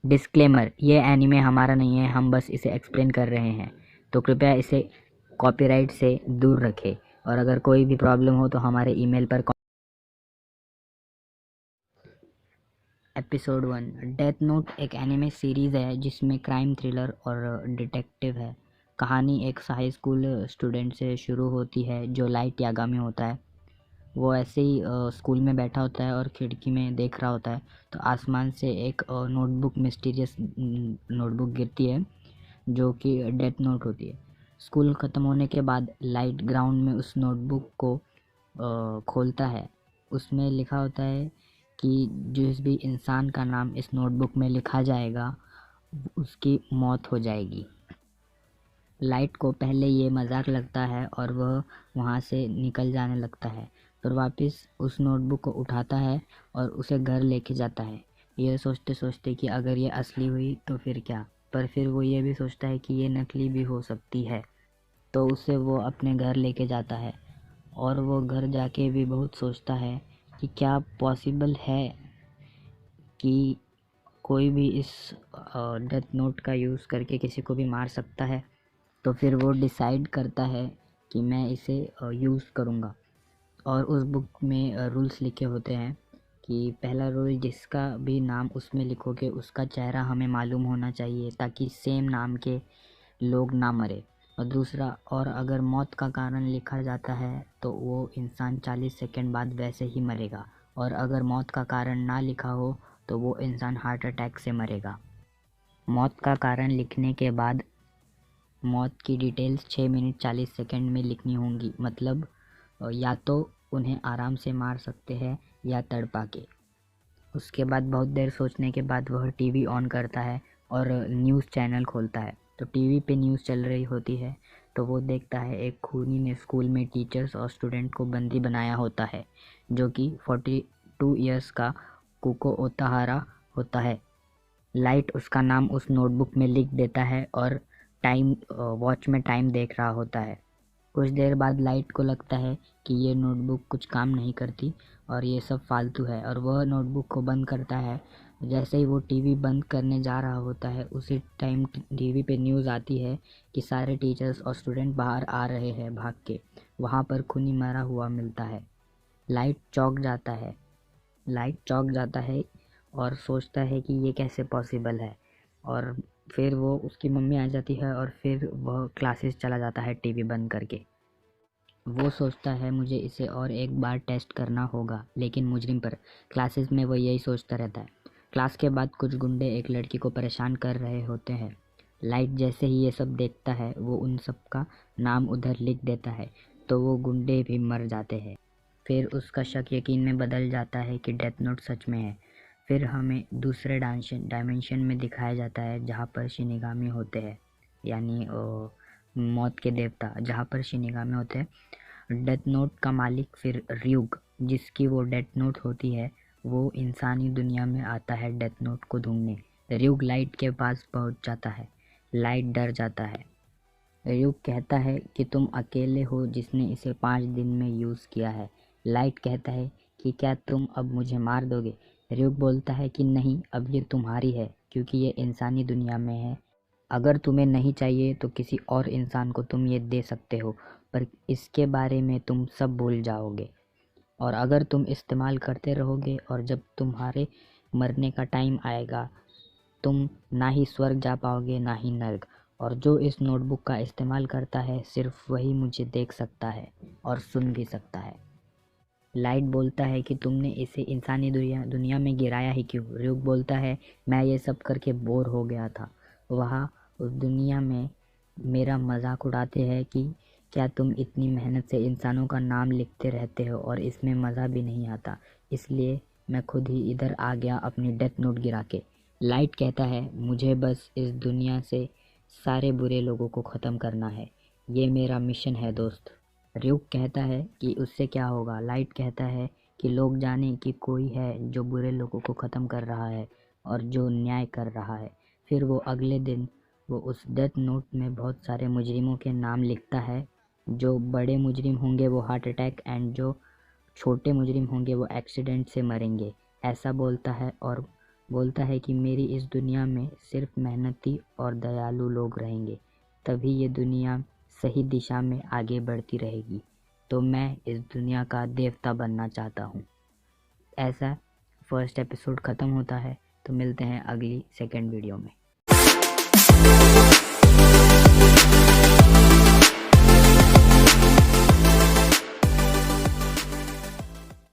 Disclaimer, ये anime हमारा नहीं है, हम बस इसे एक्सप्लेन कर रहे हैं, तो कृपया इसे कॉपीराइट से दूर रखें। और अगर कोई भी प्रॉब्लम हो तो हमारे ईमेल पर। एपिसोड 1। डेथ नोट एक एनिमे सीरीज़ है जिसमें क्राइम थ्रिलर और डिटेक्टिव है। कहानी एक हाई स्कूल स्टूडेंट से शुरू होती है जो लाइट यागामी होता है। वो ऐसे ही स्कूल में बैठा होता है और खिड़की में देख रहा होता है, तो आसमान से एक नोटबुक, मिस्टीरियस नोटबुक गिरती है जो कि डेथ नोट होती है। स्कूल ख़त्म होने के बाद लाइट ग्राउंड में उस नोटबुक को खोलता है। उसमें लिखा होता है कि जिस भी इंसान का नाम इस नोटबुक में लिखा जाएगा उसकी मौत हो जाएगी। लाइट को पहले ये मजाक लगता है और वह वहाँ से निकल जाने लगता है, फिर वापस उस नोटबुक को उठाता है और उसे घर लेके जाता है, यह सोचते सोचते कि अगर ये असली हुई तो फिर क्या। पर फिर वो ये भी सोचता है कि ये नकली भी हो सकती है, तो उसे वो अपने घर लेके जाता है। और वो घर जाके भी बहुत सोचता है कि क्या पॉसिबल है कि कोई भी इस डेथ नोट का यूज़ करके किसी को भी मार सकता है। तो फिर वो डिसाइड करता है कि मैं इसे यूज़ करूँगा। और उस बुक में रूल्स लिखे होते हैं कि पहला रूल, जिसका भी नाम उसमें लिखोगे उसका चेहरा हमें मालूम होना चाहिए ताकि सेम नाम के लोग ना मरे। और दूसरा, और अगर मौत का कारण लिखा जाता है तो वो इंसान 40 सेकंड बाद वैसे ही मरेगा, और अगर मौत का कारण ना लिखा हो तो वो इंसान हार्ट अटैक से मरेगा। मौत का कारण लिखने के बाद मौत की डिटेल्स 6 मिनट 40 सेकंड में लिखनी होंगी, मतलब या तो उन्हें आराम से मार सकते हैं या तड़पा के। उसके बाद बहुत देर सोचने के बाद वह टीवी ऑन करता है और न्यूज़ चैनल खोलता है। तो टीवी पे न्यूज़ चल रही होती है, तो वो देखता है एक खूनी ने स्कूल में टीचर्स और स्टूडेंट को बंदी बनाया होता है, जो कि 42 ईयर्स का कुको ओताहारा होता है। लाइट उसका नाम उस नोटबुक में लिख देता है और टाइम वॉच में टाइम देख रहा होता है। कुछ देर बाद लाइट को लगता है कि ये नोटबुक कुछ काम नहीं करती और ये सब फालतू है, और वह नोटबुक को बंद करता है। जैसे ही वो टीवी बंद करने जा रहा होता है, उसी टाइम टीवी पे न्यूज़ आती है कि सारे टीचर्स और स्टूडेंट बाहर आ रहे हैं भाग के। वहाँ पर खूनी मरा हुआ मिलता है। लाइट चौंक जाता है। और सोचता है कि ये कैसे पॉसिबल है। और फिर वो उसकी मम्मी आ जाती है और फिर वह क्लासेस चला जाता है टीवी बंद करके। वो सोचता है मुझे इसे और एक बार टेस्ट करना होगा, लेकिन मुजरिम पर। क्लासेस में वो यही सोचता रहता है। क्लास के बाद कुछ गुंडे एक लड़की को परेशान कर रहे होते हैं। लाइट जैसे ही ये सब देखता है वो उन सब का नाम उधर लिख देता है, तो वो गुंडे भी मर जाते हैं। फिर उसका शक यकीन में बदल जाता है कि डेथ नोट सच में है। फिर हमें दूसरे डायमेंशन में दिखाया जाता है जहाँ पर शिनिगामी होते हैं, यानी मौत के देवता जहाँ पर शिनिगामी होते हैं। डेथ नोट का मालिक फिर र्यूग, जिसकी वो डेथ नोट होती है, वो इंसानी दुनिया में आता है डेथ नोट को ढूंढने। र्यूग लाइट के पास पहुंच जाता है। लाइट डर जाता है। र्यूग कहता है कि तुम अकेले हो जिसने इसे 5 दिन में यूज़ किया है। लाइट कहता है कि क्या तुम अब मुझे मार दोगे। र्यूग बोलता है कि नहीं, अब ये तुम्हारी है क्योंकि ये इंसानी दुनिया में है। अगर तुम्हें नहीं चाहिए तो किसी और इंसान को तुम ये दे सकते हो, पर इसके बारे में तुम सब भूल जाओगे। और अगर तुम इस्तेमाल करते रहोगे और जब तुम्हारे मरने का टाइम आएगा, तुम ना ही स्वर्ग जा पाओगे ना ही नर्क। और जो इस नोटबुक का इस्तेमाल करता है सिर्फ वही मुझे देख सकता है और सुन भी सकता है। लाइट बोलता है कि तुमने इसे इंसानी दुनिया में गिराया ही क्यों। र्यूक बोलता है, मैं ये सब करके बोर हो गया था। वहाँ उस दुनिया में मेरा मजाक उड़ाते हैं कि क्या तुम इतनी मेहनत से इंसानों का नाम लिखते रहते हो और इसमें मज़ा भी नहीं आता, इसलिए मैं खुद ही इधर आ गया अपनी डेथ नोट गिरा के। लाइट कहता है, मुझे बस इस दुनिया से सारे बुरे लोगों को ख़त्म करना है, ये मेरा मिशन है दोस्त। र्यूक कहता है कि उससे क्या होगा। लाइट कहता है कि लोग जाने कि कोई है जो बुरे लोगों को ख़त्म कर रहा है और जो न्याय कर रहा है। फिर वो अगले दिन वो उस डेथ नोट में बहुत सारे मुजरिमों के नाम लिखता है। जो बड़े मुजरिम होंगे वो हार्ट अटैक, एंड जो छोटे मुजरिम होंगे वो एक्सीडेंट से मरेंगे, ऐसा बोलता है। और बोलता है कि मेरी इस दुनिया में सिर्फ मेहनती और दयालु लोग रहेंगे, तभी ये दुनिया सही दिशा में आगे बढ़ती रहेगी। तो मैं इस दुनिया का देवता बनना चाहता हूँ। ऐसा फर्स्ट एपिसोड ख़त्म होता है। तो मिलते हैं अगली सेकंड वीडियो में।